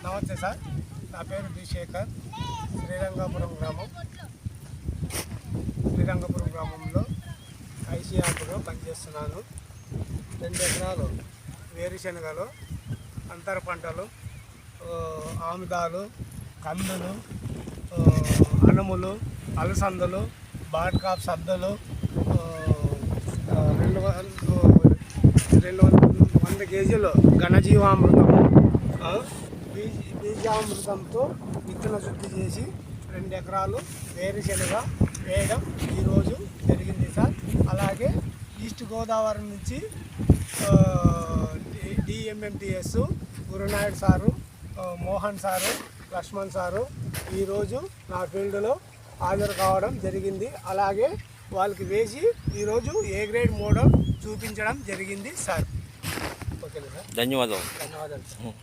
నమస్తే సార్, నా పేరు బి శేఖర్. శ్రీరంగపురం గ్రామంలో ఐసీఆర్లో పనిచేస్తున్నాను. 2 ఎకరాలు వేరుశనగలు, అంతర పంటలు, ఆముదాలు, కందులు, అనుములు, అలసందలు, బాడ్కాప్ సద్దలు, 200 కేజీలు ఘనజీవామృతం, బీజామృతంతో విత్తన శుద్ధి చేసి 2 ఎకరాలు వేరుశనగ వేయడం ఈరోజు జరిగింది సార్. అలాగే ఈస్ట్ గోదావరి నుంచి DMMTS Gurunaidu sir, Mohan sir, Lakshman sir ఈరోజు నా ఫీల్డ్లో హాజరు కావడం జరిగింది. అలాగే వాళ్ళకి వేసి ఈరోజు ఏ గ్రేడ్ మోడల్ చూపించడం జరిగింది సార్. ఓకేనా సార్, ధన్యవాదాలు. ధన్యవాదాలు సార్.